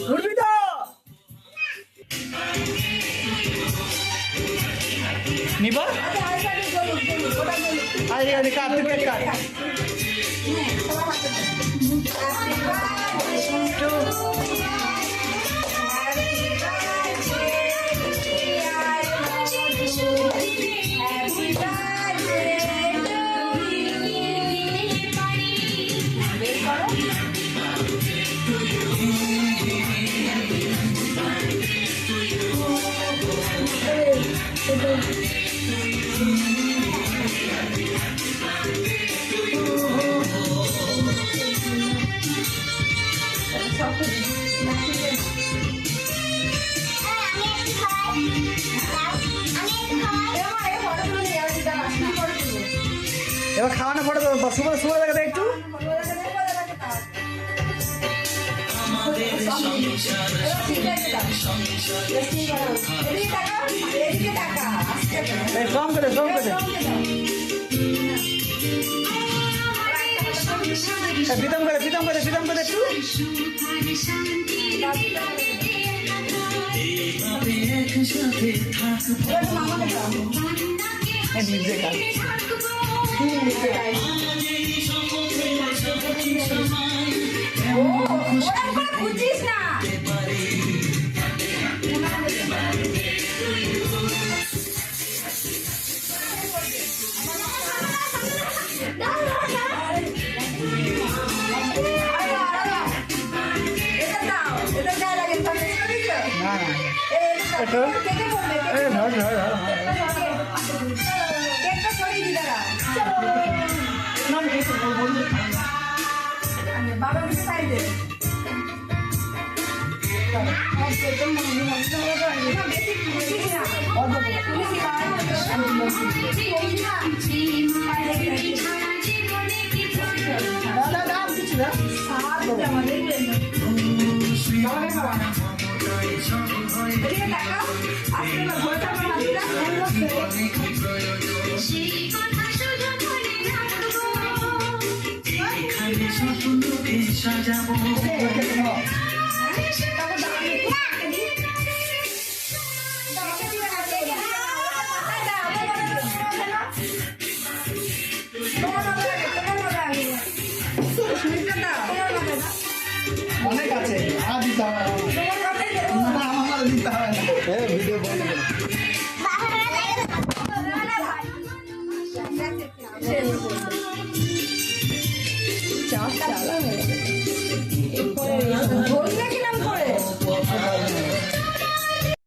উঠবি তো? নিবা আরে কাট তুই কাট এবার খাওয়ানো ফটো দেবো শুভ শুভ দেখাতে একটু কম করে প্রীতম করে একটু নিজে কাজ বুঝিস না বাবা সাইডে অনেক আছে আর দিতে হবে না আমার দিতে হবে না ভিডিও বন্ধ করে চালা